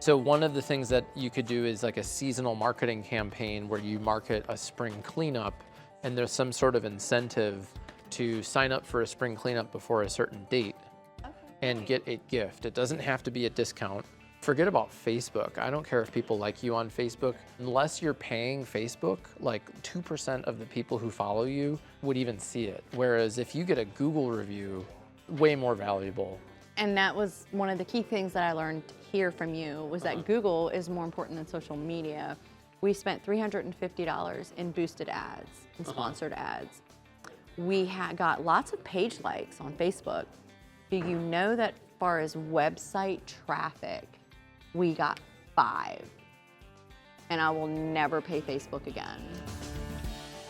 So one of the things that you could do is like a seasonal marketing campaign where you market a spring cleanup and there's some sort of incentive to sign up for a spring cleanup before a certain date and get a gift. It doesn't have to be a discount. Forget about Facebook. I don't care if people like you on Facebook. Unless you're paying Facebook, like 2% of the people who follow you would even see it. Whereas if you get a Google review, way more valuable. And that was one of the key things that I learned here from you was that Google is more important than social media. We spent $350 in boosted ads and sponsored ads. We got lots of page likes on Facebook. Do you know that as far as website traffic, we got 5? And I will never pay Facebook again.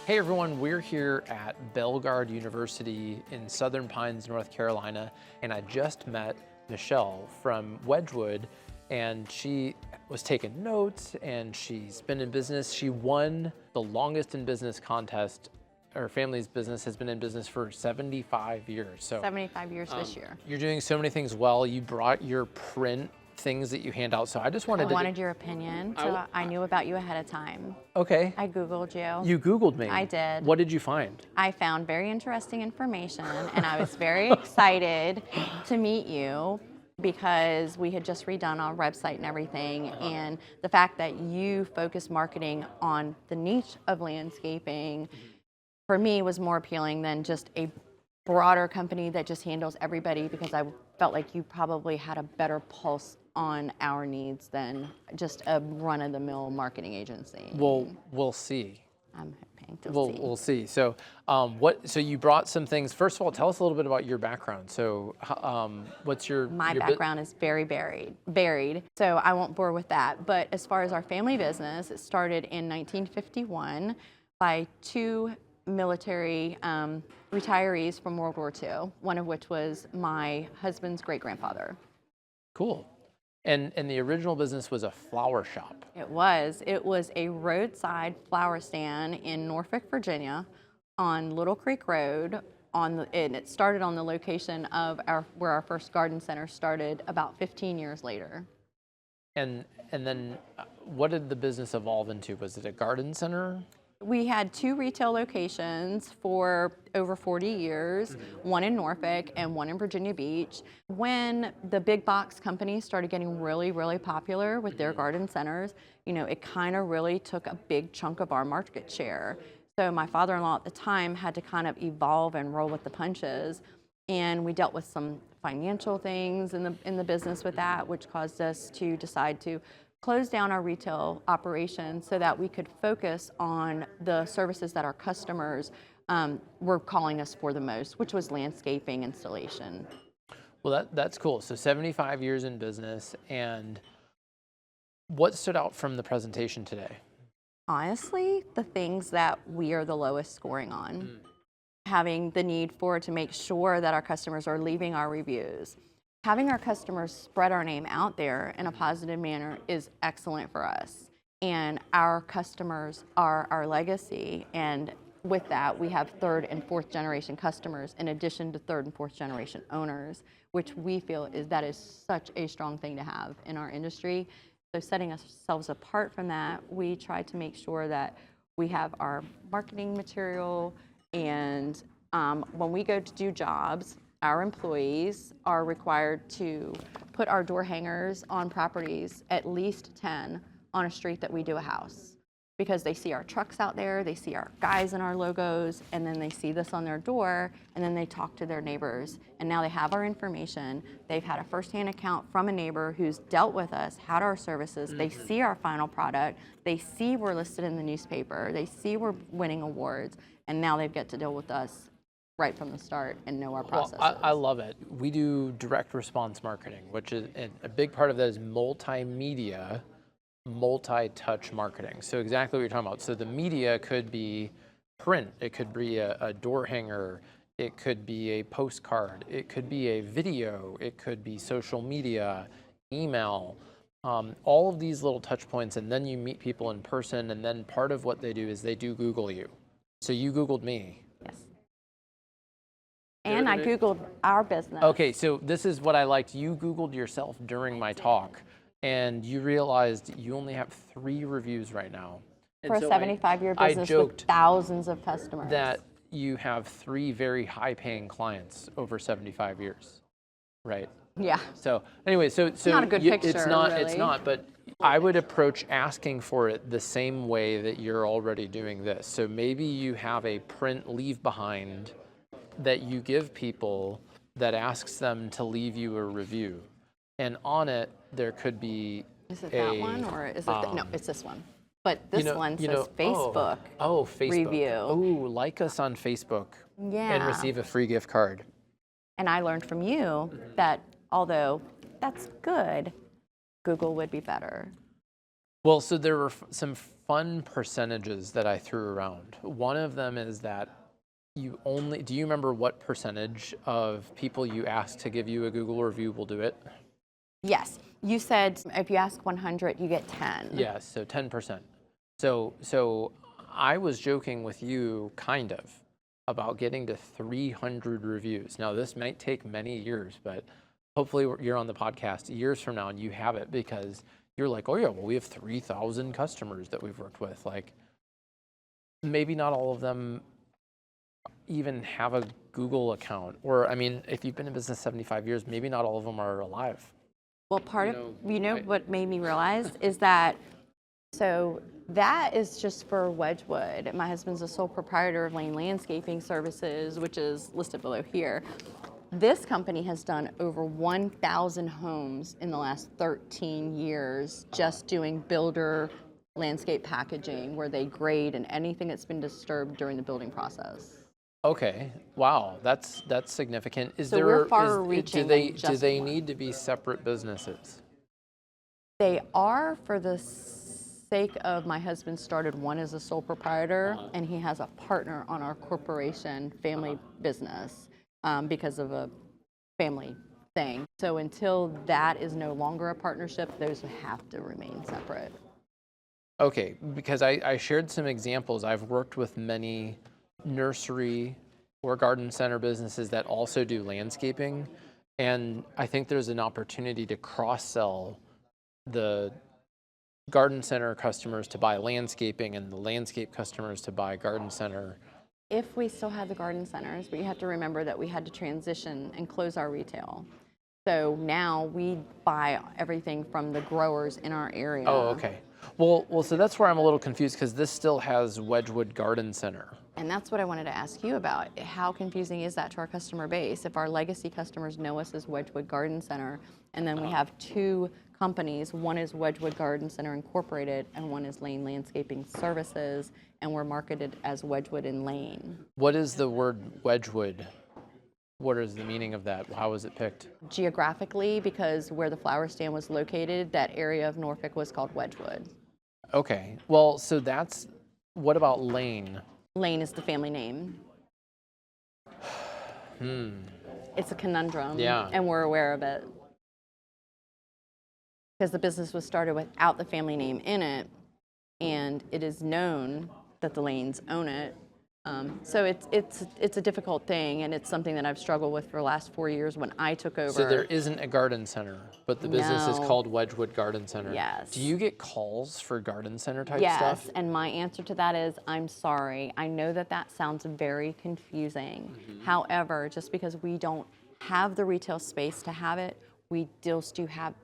Hey everyone, we're here at Belgard University in Southern Pines, North Carolina, and I just met Michelle from Wedgwood, and she was taking notes, and she's been in business. She won the longest in business contest. Her family's business has been in business for 75 years. So 75 years this year. You're doing so many things well. You brought your print things that you hand out. So I just wanted I wanted your opinion, so I knew about you ahead of time. Okay. I Googled you. You Googled me? I did. What did you find? I found very interesting information, and I was very excited to meet you because we had just redone our website and everything, and the fact that you focus marketing on the niche of landscaping, for me, was more appealing than just a broader company that just handles everybody, because I felt like you probably had a better pulse on our needs than just a run-of-the-mill marketing agency. Well, we'll see. I'm hoping to see. We'll see. So, so you brought some things. First of all, tell us a little bit about your background. So, what's your My background is very varied, so I won't bore with that. But as far as our family business, it started in 1951 by 2 military retirees from World War II, one of which was my husband's great-grandfather. Cool. And the original business was a flower shop. It was a roadside flower stand in Norfolk, Virginia, on Little Creek Road. And it started on the location of where our first garden center started about 15 years later. And then what did the business evolve into? Was it a garden center? We had 2 retail locations for over 40 years, one in Norfolk and one in Virginia Beach. When the big box companies started getting really, really popular with their garden centers, it kind of really took a big chunk of our market share. So my father-in-law at the time had to kind of evolve and roll with the punches. And we dealt with some financial things in the business with that, which caused us to decide to close down our retail operation so that we could focus on the services that our customers were calling us for the most, which was landscaping, installation. Well, that's cool. So 75 years in business, and what stood out from the presentation today? Honestly, the things that we are the lowest scoring on. Having the need to make sure that our customers are leaving our reviews. Having our customers spread our name out there in a positive manner is excellent for us. And our customers are our legacy. And with that, we have 3rd and 4th generation customers in addition to 3rd and 4th generation owners, which we feel that is such a strong thing to have in our industry. So setting ourselves apart from that, we try to make sure that we have our marketing material, and when we go to do jobs, our employees are required to put our door hangers on properties, at least 10, on a street that we do a house. Because they see our trucks out there, they see our guys in our logos, and then they see this on their door, and then they talk to their neighbors. And now they have our information. They've had a firsthand account from a neighbor who's dealt with us, had our services. They see our final product. They see we're listed in the newspaper. They see we're winning awards. And now they get to deal with us right from the start and know our processes. Well, I love it. We do direct response marketing, which is a big part of that is multimedia, multi-touch marketing. So exactly what you're talking about. So the media could be print, it could be a door hanger, it could be a postcard, it could be a video, it could be social media, email, all of these little touch points, and then you meet people in person, and then part of what they do is they do Google you. So you Googled me. Yes. And I Googled our business. Okay, so this is what I liked. You Googled yourself during my talk, and you realized you only have 3 reviews right now. And For a so 75-year I business with joked thousands of customers. that you have 3 very high-paying clients over 75 years, right? Yeah. So anyway, so Not a good picture, it's really. not, but I would approach asking for it the same way that you're already doing this. So maybe you have a print leave behind that you give people that asks them to leave you a review. And on it, there could be Is it that one or is it, no, it's this one. But this one says Facebook Facebook review. Oh, like us on Facebook and Yeah. receive a free gift card. And I learned from you that although that's good, Google would be better. Well, so there were some fun percentages that I threw around. One of them is that do you remember what percentage of people you ask to give you a Google review will do it? Yes. You said if you ask 100, you get 10. Yeah, so 10%. So I was joking with you kind of about getting to 300 reviews. Now this might take many years, but hopefully you're on the podcast years from now and you have it because you're like, oh yeah, well we have 3,000 customers that we've worked with. Like maybe not all of them even have a Google account. Or I mean, if you've been in business 75 years, maybe not all of them are alive. Well, what made me realize is that, so that is just for Wedgwood. My husband's a sole proprietor of Lane Landscaping Services, which is listed below here. This company has done over 1,000 homes in the last 13 years, just doing builder landscape packaging where they grade and anything that's been disturbed during the building process. Okay. Wow. That's significant. We're far-reaching than Do just they one. need to be separate businesses? They are, for the sake of my husband started one as a sole proprietor, and he has a partner on our corporation family business because of a family thing. So until that is no longer a partnership, those have to remain separate. Okay, because I shared some examples. I've worked with many nursery or garden center businesses that also do landscaping, and I think there's an opportunity to cross-sell the garden center customers to buy landscaping and the landscape customers to buy garden center. If we still had the garden centers, but you have to remember that we had to transition and close our retail. So now we buy everything from the growers in our area. Oh, okay. Well, so that's where I'm a little confused because this still has Wedgwood Garden Center. And that's what I wanted to ask you about. How confusing is that to our customer base? If our legacy customers know us as Wedgwood Garden Center, and then we have 2 companies, one is Wedgwood Garden Center Incorporated, and one is Lane Landscaping Services, and we're marketed as Wedgwood and Lane. What is the word Wedgwood? What is the meaning of that? How was it picked? Geographically, because where the flower stand was located, that area of Norfolk was called Wedgwood. Okay. Well, so what about Lane? Lane is the family name. It's a conundrum, Yeah. and we're aware of it. Because the business was started without the family name in it, and it is known that the Lanes own it. So it's a difficult thing, and it's something that I've struggled with for the last 4 years when I took over. So there isn't a garden center, but the business is No. called Wedgwood Garden Center. Yes. Do you get calls for garden center type Yes, stuff? and my answer to that is, I'm sorry. I know that that sounds very confusing. However, just because we don't have the retail space to have it, we do still have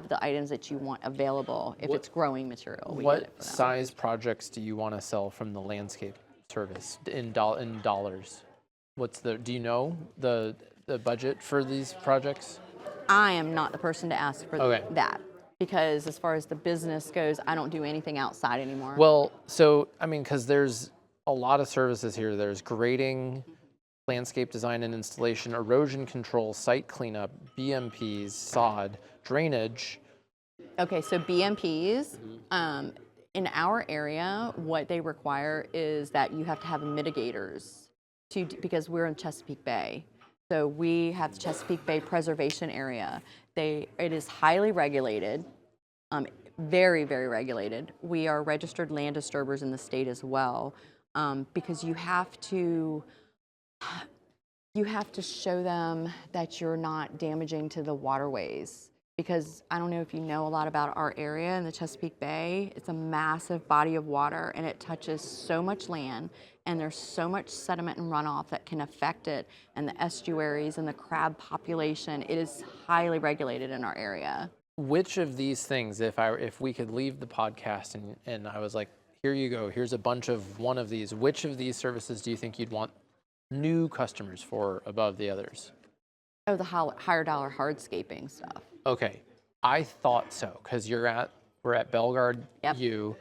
the items that you want available if it's growing material. We get it What for them. size projects do you want to sell from the landscape service in dollars? Do you know the budget for these projects? I am not the person to ask for Okay. that, because as far as the business goes, I don't do anything outside anymore. Well, so I mean, because there's a lot of services here. There's grading, landscape design and installation, erosion control, site cleanup, BMPs, sod, drainage. Okay, so BMPs, in our area, what they require is that you have to have mitigators because we're in Chesapeake Bay. So we have the Chesapeake Bay Preservation Area. It is highly regulated, very, very regulated. We are registered land disturbers in the state as well, because you have to show them that you're not damaging to the waterways. because I don't know if you know a lot about our area in the Chesapeake Bay. It's a massive body of water, and it touches so much land, and there's so much sediment and runoff that can affect it, and the estuaries and the crab population. It is highly regulated in our area. Which of these things, if we could leave the podcast and I was like, here you go, here's a bunch of one of these, which of these services do you think you'd want new customers for above the others? Oh, the higher dollar hardscaping stuff. Okay, I thought so, because we're at Belgard Yep. U.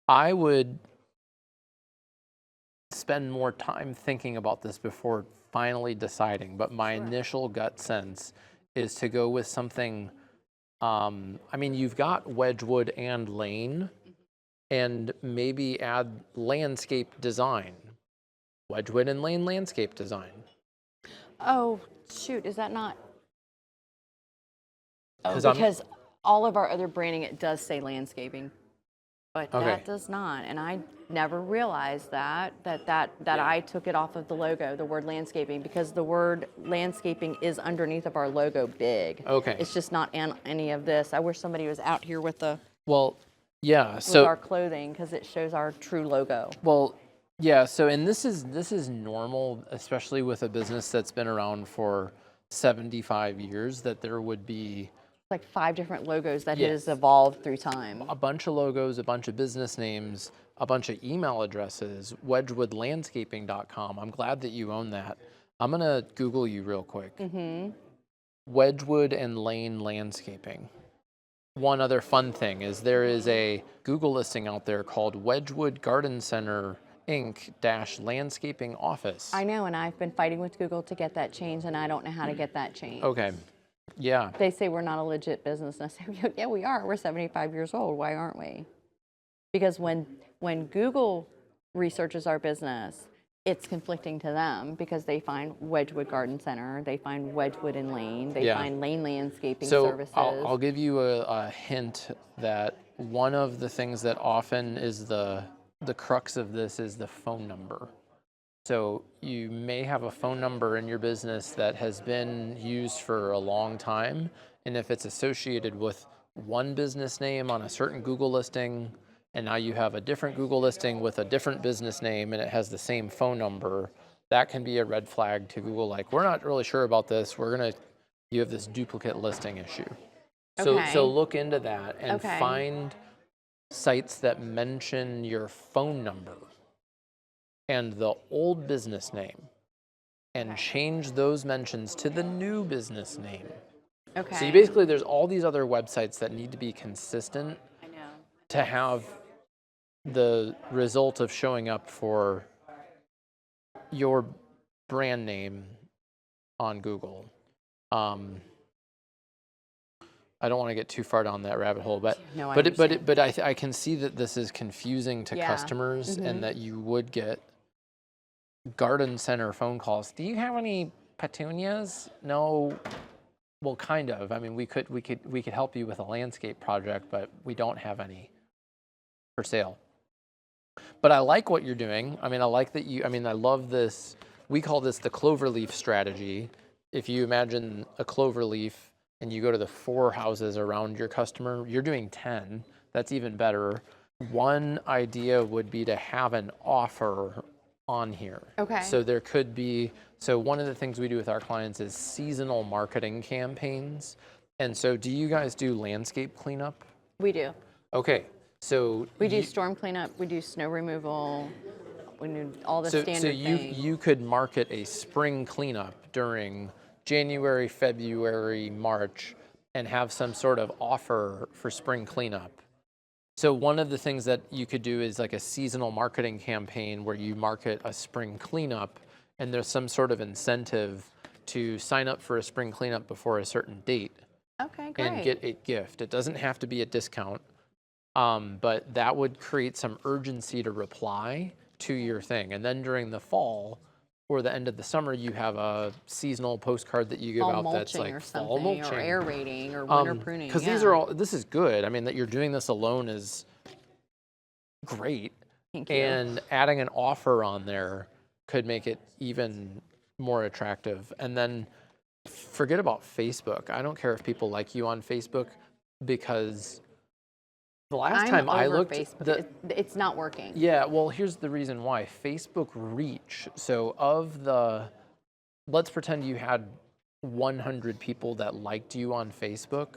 I would spend more time thinking about this before finally deciding, but my initial gut sense is to go with something, I mean, you've got Wedgwood and Lane, and maybe add landscape design. Wedgwood and Lane landscape design. Oh, shoot, is that not? Oh, 'Cause I'm- because all of our other branding, it does say landscaping, but Okay. that does not. And I never realized that I took it off of the logo, the word landscaping, because the word landscaping is underneath of our logo big. Okay. It's just not in any of this. I wish somebody was out here with Well, yeah, with so our clothing, because it shows our true logo. well, yeah, so and this is normal, especially with a business that's been around for 75 years, that there would be Like 5 different logos that Yes. has evolved through time. a bunch of logos, a bunch of business names, a bunch of email addresses, wedgwoodlandscaping.com. I'm glad that you own that. I'm going to Google you real quick. Wedgwood and Lane Landscaping. One other fun thing is there is a Google listing out there called Wedgwood Garden Center Inc. -landscaping office. I know, and I've been fighting with Google to get that changed, and I don't know how to get that changed. Okay. Yeah. They say we're not a legit business, and I say, yeah, we are. We're 75 years old. Why aren't we? Because when Google researches our business, it's conflicting to them because they find Wedgwood Garden Center, they find Wedgwood and Lane, they Yeah. find Lane Landscaping So Services. I'll give you a hint that one of the things that often is the crux of this is the phone number. So you may have a phone number in your business that has been used for a long time, and if it's associated with one business name on a certain Google listing, and now you have a different Google listing with a different business name and it has the same phone number, that can be a red flag to Google, like, we're not really sure about this, you have this duplicate listing issue. Okay. So look into that and Okay. find sites that mention your phone number and the old business name and change those mentions to the new business name. Okay. So basically there's all these other websites that need to be consistent I know. to have the result of showing up for your brand name on Google. I don't want to get too far down that rabbit hole, but No, I I can see that this is confusing to Yeah. customers and that you would get garden center phone calls. Do you have any petunias? No. Well, kind of. I mean, we could help you with a landscape project, but we don't have any for sale. But I like what you're doing. I mean, I love this. We call this the cloverleaf strategy. If you imagine a cloverleaf and you go to the 4 houses around your customer, you're doing 10. That's even better. One idea would be to have an offer on here. Okay. So one of the things we do with our clients is seasonal marketing campaigns. And so do you guys do landscape cleanup? We do. Okay. So We do storm cleanup. We do snow removal. We do all the standard things. you could market a spring cleanup during January, February, March, and have some sort of offer for spring cleanup. So one of the things that you could do is like a seasonal marketing campaign where you market a spring cleanup, and there's some sort of incentive to sign up for a spring cleanup before a certain date Okay, great. and get a gift. It doesn't have to be a discount, but that would create some urgency to reply to your thing. And then during the fall or the end of the summer, you have a seasonal postcard that you give fall out mulching that's like or fall something, mulching. or aerating, or winter pruning. Because yeah. this is good. I mean, that you're doing this alone is great. Thank you. And adding an offer on there could make it even more attractive. And then forget about Facebook. I don't care if people like you on Facebook, because the last time I over looked, Facebook. It's not working. yeah, well, here's the reason why. Facebook reach. So of the, let's pretend you had 100 people that liked you on Facebook,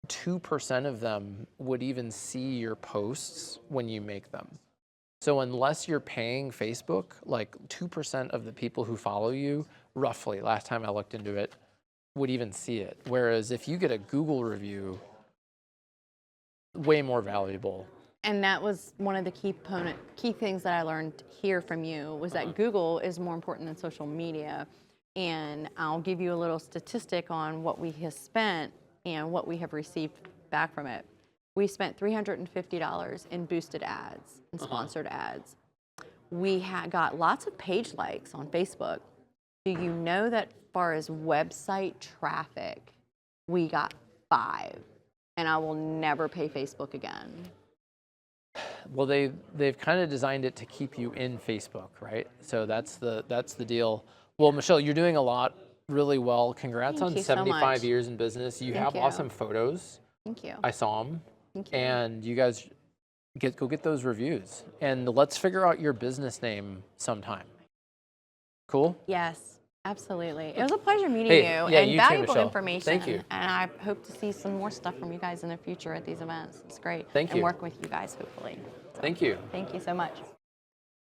2% of them would even see your posts when you make them. So unless you're paying Facebook, like 2% of the people who follow you, roughly, last time I looked into it, would even see it. Whereas if you get a Google review, way more valuable. And that was one of the key things that I learned here from you, was that Google is more important than social media. And I'll give you a little statistic on what we have spent and what we have received back from it. We spent $350 in boosted ads and sponsored ads. We got lots of page likes on Facebook. Do you know that as far as website traffic, we got 5? And I will never pay Facebook again. Well, they've kind of designed it to keep you in Facebook, right? So that's the deal. Well, Michelle, you're doing a lot really well. Congrats on 75 years in business. You have awesome photos. Thank you. I saw them. Thank you. And you guys go get those reviews. And let's figure out your business name sometime. Cool? Yes, absolutely. It was a pleasure meeting you, yeah, and you too, valuable Michelle. information. Thank you. And I hope to see some more stuff from you guys in the future at these events. It's great. Thank you. And work with you guys, hopefully. So, Thank you. Thank you so much.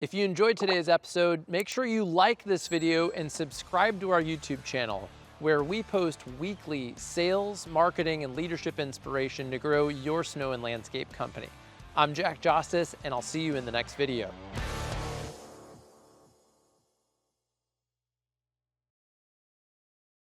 If you enjoyed today's episode, make sure you like this video and subscribe to our YouTube channel, where we post weekly sales, marketing, and leadership inspiration to grow your snow and landscape company. I'm Jack Jostes, and I'll see you in the next video.